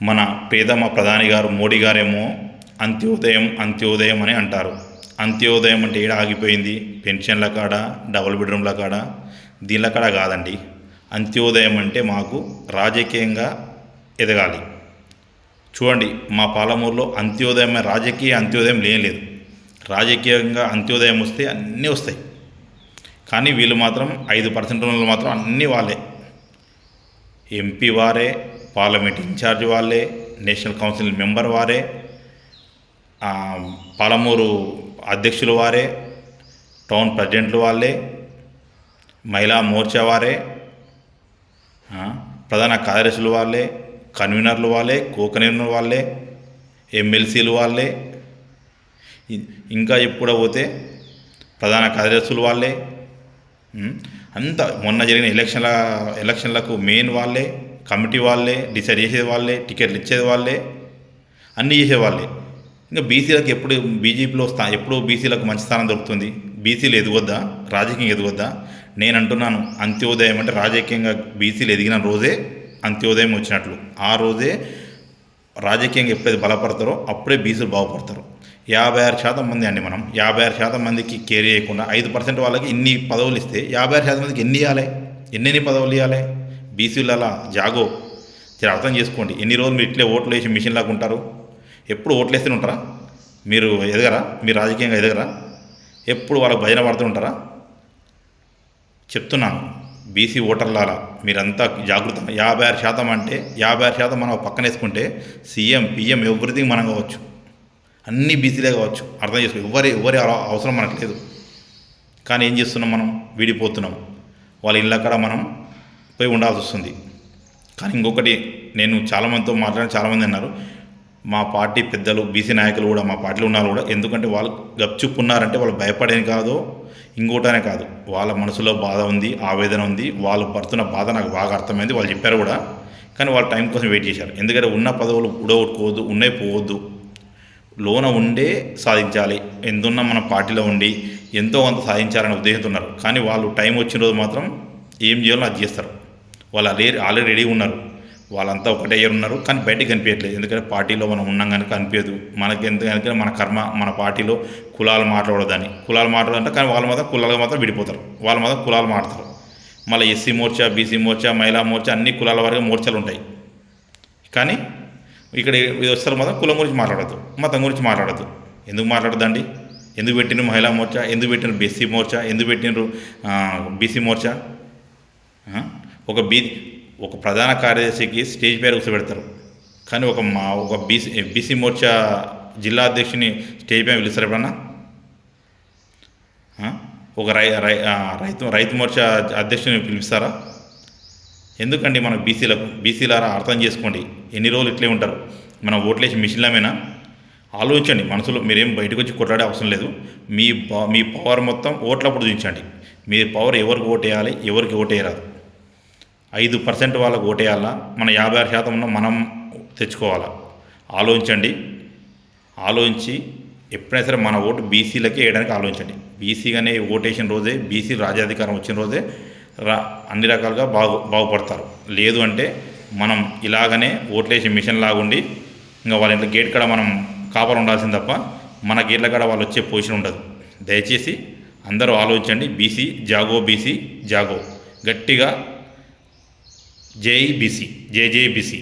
మన ప్రియతమ ప్రధాని గారు మోడీ గారేమో అంత్యోదయం అంత్యోదయం అని అంటారు. అంత్యోదయం అంటే ఏడ ఆగిపోయింది? పెన్షన్ల కాడ, డబుల్ బెడ్రూమ్ల కాడ, దీనిల కాడ కాదండి. అంత్యోదయం అంటే మాకు రాజకీయంగా ఎదగాలి. చూడండి, మా పాలమూరులో అంత్యోదయం, రాజకీయ అంత్యోదయం లేదు. రాజకీయంగా అంత్యోదయం వస్తే అన్నీ వస్తాయి. కానీ వీళ్ళు మాత్రం 5% వాళ్ళు మాత్రం అన్నీ వాళ్ళే. ఎంపీ వారే, పార్లమెంట్ ఇన్ఛార్జ్ వాళ్ళే, నేషనల్ కౌన్సిల్ మెంబర్ వారే, పాలమూరు అధ్యక్షులు వారే, టౌన్ ప్రెసిడెంట్లు వాళ్ళే, మహిళా మోర్చా వారే, ప్రధాన కార్యదర్శులు వాళ్ళే, కన్వీనర్లు వాళ్ళే, కో కన్వీనర్ వాళ్ళే, ఎమ్మెల్సీలు వాళ్ళే, ఇంకా ఎప్పుడు పోతే ప్రధాన కార్యదర్శులు వాళ్ళే, అంతా మొన్న జరిగిన ఎలక్షన్లకు మెయిన్ వాళ్ళే, కమిటీ వాళ్ళే, డిసైడ్ చేసేది వాళ్ళే, టికెట్లు ఇచ్చేది వాళ్ళే, అన్నీ చేసేవాళ్ళే. ఇంకా బీసీలకు ఎప్పుడు బీజేపీలో ఎప్పుడు బీసీలకు మంచి స్థానం దొరుకుతుంది? బీసీలు ఎదగొద్దా? రాజకీయం ఎదగొద్దా? నేను అంటున్నాను, అంత్యోదయం అంటే రాజకీయంగా బీసీలు ఎదిగిన రోజే అంత్యోదయం వచ్చినట్లు. ఆ రోజే రాజకీయంగా ఎప్పుడైతే బలపడతారో అప్పుడే బీసీలు బాగుపడతారు. 56% మంది అండి, మనం 56% మందికి కేర్ చేయకుండా 5% వాళ్ళకి ఇన్ని పదవులు ఇస్తే 56% మందికి ఎన్ని పదవులు ఇవ్వాలి? బీసీలు అలా జాగో అర్థం చేసుకోండి. ఎన్ని రోజులు మీరు ఇట్లే ఓట్లు వేసి మిషన్ లాగా ఉంటారు? ఎప్పుడు ఓట్లు వేస్తూనే ఉంటారా? మీరు ఎదగరా? మీరు రాజకీయంగా ఎదగరా? ఎప్పుడు వాళ్ళకి భజన పడుతూ ఉంటారా? చెప్తున్నాను, బీసీ ఓటర్లారా మీరంతా జాగృతంగా. 56% అంటే 56% మనం పక్కన వేసుకుంటే సీఎం, పిఎం ఎవ్రీథింగ్ మనం కావచ్చు, అన్నీ బీసీలే కావచ్చు. అర్థం చేసుకో, ఎవరి అవసరం మనకు లేదు. కానీ ఏం చేస్తున్నాం? మనం విడిపోతున్నాం. వాళ్ళ ఇళ్ళ కాడ మనం పోయి ఉండాల్సి వస్తుంది. కానీ ఇంకొకటి, నేను చాలామందితో మాట్లాడి చాలామంది అన్నారు, మా పార్టీ పెద్దలు, బీసీ నాయకులు కూడా, మా పార్టీలో ఉన్నారు కూడా, ఎందుకంటే వాళ్ళు గప్చుప్పున్నారంటే వాళ్ళు భయపడేది కాదు, ఇంకోటనే కాదు, వాళ్ళ మనసులో బాధ ఉంది, ఆవేదన ఉంది, వాళ్ళు పడుతున్న బాధ నాకు బాగా అర్థమైంది. వాళ్ళు చెప్పారు కూడా, కానీ వాళ్ళు టైం కోసం వెయిట్ చేశారు. ఎందుకంటే ఉన్న పదవులు ఉడగొట్టుకోవద్దు, ఉన్నాయి పోవద్దు, లోన ఉండే సాధించాలి. ఎంతున్నా మన పార్టీలో ఉండి ఎంతో కొంత సాధించాలనే ఉద్దేశంతో ఉన్నారు. కానీ వాళ్ళు టైం వచ్చిన రోజు మాత్రం ఏం చేయాలో అది చేస్తారు. వాళ్ళు ఆల్రెడీ రెడీ ఉన్నారు. వాళ్ళంతా ఒకటే ఇయర్ ఉన్నారు, కానీ బయటికి కనిపించట్లేదు. ఎందుకంటే పార్టీలో మనం ఉన్నాం కనుక కనిపించదు మనకి. ఎందుకంటే మన కర్మ, మన పార్టీలో కులాలు మాట్లాడదని, కులాలు మాట్లాడంటే, కానీ వాళ్ళు మాత్రం కులాలుగా మాత్రం విడిపోతారు. వాళ్ళు మాత్రం కులాలు మాట్లాడతారు. మళ్ళీ ఎస్సీ మోర్చా, బీసీ మోర్చా, మహిళా మోర్చా, అన్ని కులాల వారిగా మోర్చాలు ఉంటాయి. కానీ ఇక్కడ ఇది వస్తారు మాత్రం కులం గురించి మాట్లాడద్దు, మతం గురించి మాట్లాడద్దు. ఎందుకు మాట్లాడద్దండి? ఎందుకు పెట్టినారు మహిళా మోర్చా? ఎందుకు పెట్టినారు బీసీ మోర్చా? ఎందుకు పెట్టినారు బీసీ మోర్చా? ఒక ప్రధాన కార్యదర్శికి స్టేజ్ పైన కూర్చోబెడతారు, కానీ ఒక బీసీ మోర్చా జిల్లా అధ్యక్షుని స్టేజ్ పైన పిలుస్తారు ఎప్పుడన్నా? ఒక రైతు మోర్చా అధ్యక్షుని పిలుస్తారా? ఎందుకండి మన బీసీలారా అర్థం చేసుకోండి. ఎన్ని రోజులు ఇట్లే ఉంటారు? మనం ఓట్లేసి మిషన్లమేనా? ఆలోచించండి మనసులో. మీరేం బయటకు వచ్చి కొట్లాడే అవసరం లేదు. మీ పవర్ మొత్తం ఓట్లప్పుడు చూపించండి. మీ పవర్ ఎవరికి ఓటేయాలి, ఎవరికి ఓటేయరాదు. 5% వాళ్ళకు ఓటేయాలా, మన 56% ఉన్న మనం తెచ్చుకోవాలా? ఆలోచించండి. ఆలోచించి ఎప్పుడైనా సరే మన ఓటు బీసీలకే వేయడానికి ఆలోచించండి. బీసీగానే ఓటేసిన రోజే, బీసీ రాజ్యాధికారం వచ్చిన రోజే అన్ని రకాలుగా బాగుపడతారు. లేదు అంటే మనం ఇలాగనే ఓట్లేసి మిషన్ లాగుండి ఇంకా వాళ్ళ ఇంట్లో గేట్ కాడ మనం కాపర్ ఉండాల్సింది తప్ప మన గేట్ల కాడ వాళ్ళు వచ్చే పొజిషన్ ఉండదు. దయచేసి అందరూ ఆలోచించండి. బీసీ జాగో, బీసీ జాగో. గట్టిగా జై బీసీ, జై జై బీసీ.